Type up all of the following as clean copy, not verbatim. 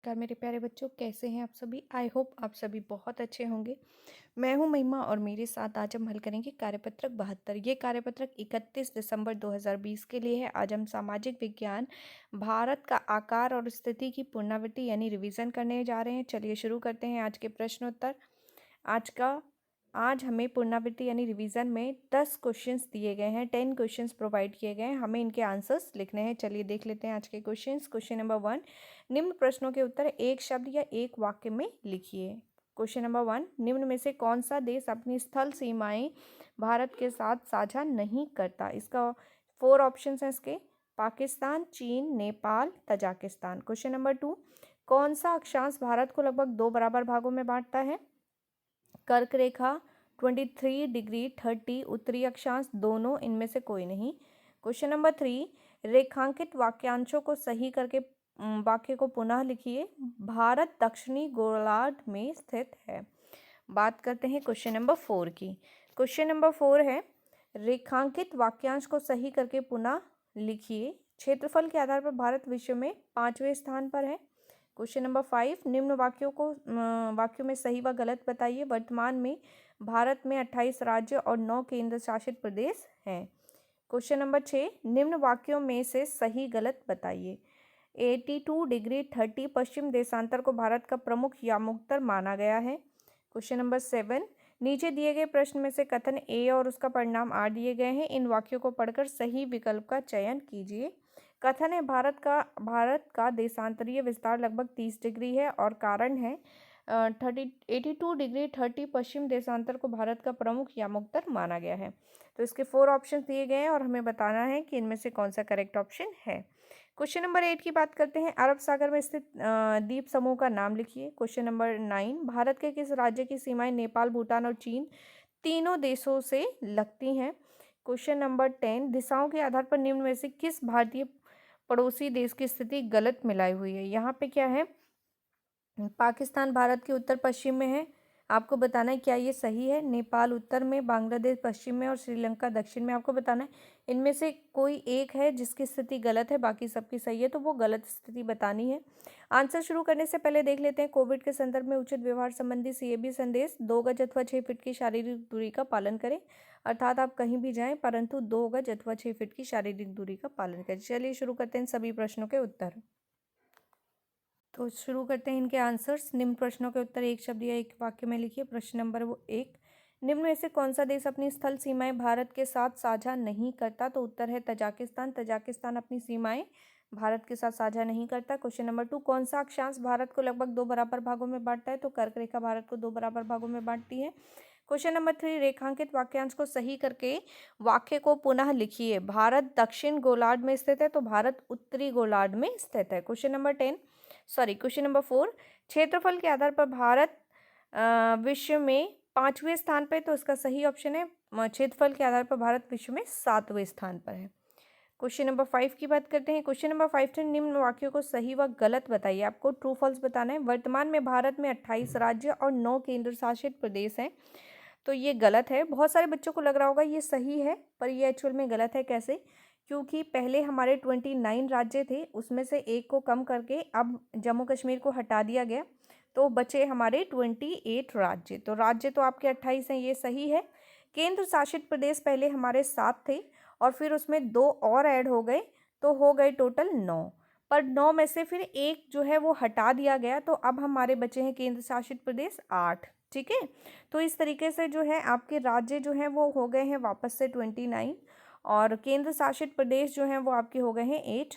नमस्कार मेरे प्यारे बच्चों, कैसे हैं आप सभी। आई होप आप सभी बहुत अच्छे होंगे। मैं हूं महिमा और मेरे साथ आज हम हल करेंगे कार्यपत्रक 72। ये कार्यपत्रक 31 दिसंबर 2020 के लिए है। आज हम सामाजिक विज्ञान भारत का आकार और स्थिति की पुनरावृत्ति यानी रिवीजन करने जा रहे हैं। चलिए शुरू करते हैं आज के प्रश्नोत्तर। आज का आज हमें पुनरावृत्ति यानी रिवीजन में 10 क्वेश्चंस दिए गए हैं। 10 क्वेश्चंस प्रोवाइड किए गए हैं, हमें इनके आंसर्स लिखने हैं। चलिए देख लेते हैं आज के क्वेश्चंस। क्वेश्चन नंबर 1, निम्न प्रश्नों के उत्तर एक शब्द या एक वाक्य में लिखिए। क्वेश्चन नंबर 1, निम्न में से कौन सा देश अपनी स्थल सीमाएं भारत के साथ साझा नहीं करता। इसका 4 ऑप्शन हैं इसके। पाकिस्तान, चीन, नेपाल, तजाकिस्तान। क्वेश्चन नंबर 2, कौन सा अक्षांश भारत को लगभग 2 बराबर भागों में बांटता है। कर्क रेखा, 23 डिग्री 30, उत्तरी अक्षांश, दोनों, इनमें से कोई नहीं। क्वेश्चन नंबर 3, रेखांकित वाक्यांशों को सही करके वाक्य को पुनः लिखिए। भारत दक्षिणी गोलार्ध में स्थित है। बात करते हैं क्वेश्चन नंबर 4 की। क्वेश्चन नंबर 4 है, रेखांकित वाक्यांश को सही करके पुनः लिखिए। क्षेत्रफल के आधार पर भारत विश्व में 5वें स्थान पर है। क्वेश्चन नंबर 5, निम्न वाक्यों में सही व गलत बताइए। वर्तमान में भारत में 28 राज्य और 9 केंद्र शासित प्रदेश हैं। क्वेश्चन नंबर 6, निम्न वाक्यों में से सही गलत बताइए। 82 डिग्री 30 पश्चिम देशांतर को भारत का प्रमुख यामोत्तर माना गया है। क्वेश्चन नंबर 7, नीचे दिए गए प्रश्न में से कथन ए और उसका परिणाम आर दिए गए हैं। इन वाक्यों को पढ़कर सही विकल्प का चयन कीजिए। कथन है, भारत का देशांतरीय विस्तार लगभग 30 डिग्री है और कारण है 82 डिग्री 30 पश्चिम देशांतर को भारत का प्रमुख यामोत्तर माना गया है। तो इसके 4 ऑप्शन दिए गए हैं और हमें बताना है कि इनमें से कौन सा करेक्ट ऑप्शन है। क्वेश्चन नंबर 8 की बात करते हैं। अरब सागर में स्थित द्वीप समूह का नाम लिखिए। क्वेश्चन नंबर 9, भारत के किस राज्य की सीमाएं नेपाल, भूटान और चीन तीनों देशों से लगती हैं। क्वेश्चन नंबर 10, दिशाओं के आधार पर निम्न में से किस भारतीय पड़ोसी देश की स्थिति गलत मिलाई हुई है। यहाँ पे क्या है, पाकिस्तान भारत के उत्तर पश्चिम में है, आपको बताना है क्या ये सही है। नेपाल उत्तर में, बांग्लादेश पश्चिम में और श्रीलंका दक्षिण में, आपको बताना है इनमें से कोई एक है जिसकी स्थिति गलत है, बाकी सबकी सही है, तो वो गलत स्थिति बतानी है। आंसर शुरू करने से पहले देख लेते हैं कोविड के संदर्भ में उचित व्यवहार संबंधी सीएबी संदेश। 2 गज अथवा 6 फीट की शारीरिक दूरी का पालन करें। अर्थात आप कहीं भी जाएं परंतु 2 गज अथवा 6 फीट की शारीरिक दूरी का पालन करें। चलिए शुरू करते हैं सभी प्रश्नों के उत्तर। तो शुरू करते हैं इनके आंसर्स। निम्न प्रश्नों के उत्तर एक शब्द या एक वाक्य में लिखिए। प्रश्न नंबर 1, निम्न में से कौन सा देश अपनी स्थल सीमाएं भारत के साथ साझा नहीं करता। तो उत्तर है तजाकिस्तान। तजाकिस्तान अपनी सीमाएं भारत के साथ साझा नहीं करता। क्वेश्चन नंबर 2, कौन सा अक्षांश भारत को लगभग 2 बराबर भागों में बांटता है। तो कर्क रेखा भारत को 2 बराबर भागों में बांटती है। क्वेश्चन नंबर 3, रेखांकित वाक्यांश को सही करके वाक्य को पुनः लिखिए। भारत दक्षिण गोलार्ध में स्थित है, तो भारत उत्तरी गोलार्ध में स्थित है। क्वेश्चन नंबर 4, क्षेत्रफल के आधार पर भारत विश्व में 5वें स्थान पर, तो इसका सही ऑप्शन है क्षेत्रफल के आधार पर भारत विश्व में 7वें स्थान पर है। क्वेश्चन नंबर 5 की बात करते हैं। क्वेश्चन नंबर 5 से निम्न वाक्यों को सही व गलत बताइए। आपको ट्रू फॉल्स बताना है। वर्तमान में भारत में 28 राज्य और 9 केंद्र शासित प्रदेश हैं, तो ये गलत है। बहुत सारे बच्चों को लग रहा होगा ये सही है, पर ये एक्चुअल में गलत है। कैसे? क्योंकि पहले हमारे 29 राज्य थे, उसमें से एक को कम करके अब जम्मू कश्मीर को हटा दिया गया, तो बचे हमारे 28 राज्य। तो राज्य तो आपके 28 हैं, ये सही है। केंद्र शासित प्रदेश पहले हमारे 7 थे और फिर उसमें 2 और ऐड हो गए, तो हो गए टोटल 9। पर 9 में से फिर एक जो है वो हटा दिया गया, तो अब हमारे बचे हैं केंद्र शासित प्रदेश 8। ठीक है, तो इस तरीके से जो है आपके राज्य जो हैं वो हो गए हैं वापस से 29 और केंद्र शासित प्रदेश जो हैं वो आपके हो गए हैं 8,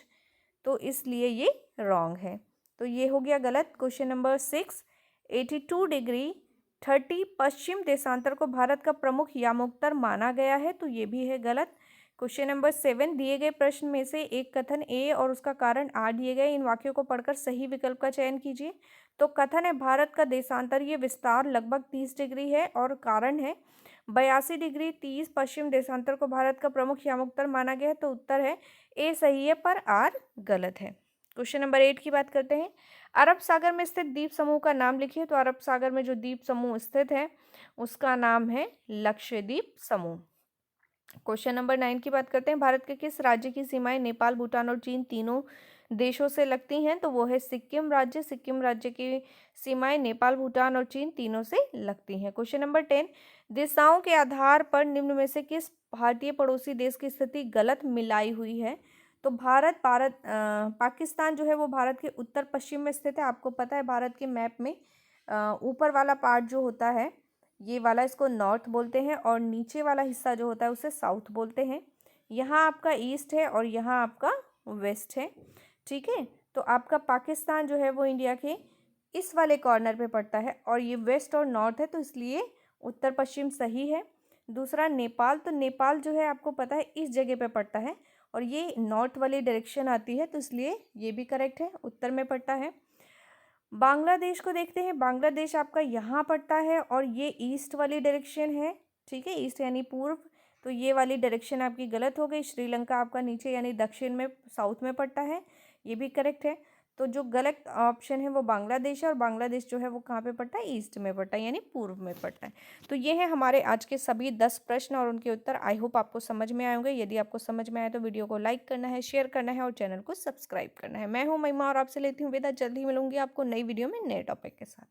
तो इसलिए ये रॉन्ग है। तो ये हो गया गलत। क्वेश्चन नंबर 6, 82 डिग्री 30 पश्चिम देशांतर को भारत का प्रमुख यामोत्तर माना गया है, तो ये भी है गलत। क्वेश्चन नंबर 7, दिए गए प्रश्न में से एक कथन ए और उसका कारण आर दिए गए, इन वाक्यों को पढ़कर सही विकल्प का चयन कीजिए। तो कथन है, भारत का देशांतरीय विस्तार लगभग 30 डिग्री है और कारण है 82 डिग्री 30 पश्चिम देशांतर को भारत का प्रमुख यामोत्तर माना गया है, तो उत्तर है ए सही है पर आर गलत है। क्वेश्चन नंबर 8 की बात करते हैं। अरब सागर में स्थित द्वीप समूह का नाम लिखिए। तो अरब सागर में जो द्वीप समूह स्थित है उसका नाम है लक्षद्वीप समूह। क्वेश्चन नंबर 9 की बात करते हैं। भारत के किस राज्य की सीमाएं नेपाल, भूटान और चीन तीनों देशों से लगती हैं तो वो है सिक्किम राज्य। सिक्किम राज्य की सीमाएं नेपाल, भूटान और चीन तीनों से लगती हैं। क्वेश्चन नंबर 10, दिशाओं के आधार पर निम्न में से किस भारतीय पड़ोसी देश की स्थिति गलत मिलाई हुई है? तो पाकिस्तान जो है वो भारत के उत्तर पश्चिम में स्थित है। आपको पता है भारत के मैप में ऊपर वाला पार्ट जो होता है ये वाला, इसको नॉर्थ बोलते हैं, और नीचे वाला हिस्सा जो होता है उसे साउथ बोलते हैं। यहाँ आपका ईस्ट है और यहाँ आपका वेस्ट है। ठीक है, तो आपका पाकिस्तान जो है वो इंडिया के इस वाले कॉर्नर पे पड़ता है और ये वेस्ट और नॉर्थ है, तो इसलिए उत्तर पश्चिम सही है। दूसरा नेपाल, तो नेपाल जो है आपको पता है इस जगह पे पड़ता है और ये नॉर्थ वाली डायरेक्शन आती है, तो इसलिए ये भी करेक्ट है, उत्तर में पड़ता है। बांग्लादेश को देखते हैं। बांग्लादेश आपका यहाँ पड़ता है और ये ईस्ट वाली डायरेक्शन है। ठीक है, ईस्ट यानी पूर्व, तो ये वाली डायरेक्शन आपकी गलत हो गई। श्रीलंका आपका नीचे यानी दक्षिण में, साउथ में पड़ता है, ये भी करेक्ट है। तो जो गलत ऑप्शन है वो बांग्लादेश है, और बांग्लादेश जो है वो कहाँ पे पड़ता है? ईस्ट में पड़ता है यानी पूर्व में पड़ता है। तो ये है हमारे आज के सभी 10 प्रश्न और उनके उत्तर। आई होप आपको समझ में आए होंगे। यदि आपको समझ में आए तो वीडियो को लाइक करना है, शेयर करना है और चैनल को सब्सक्राइब करना है। मैं हूँ महिमा और आपसे लेती हूँ विदा। जल्द ही मिलूंगी आपको नई वीडियो में नए टॉपिक के साथ।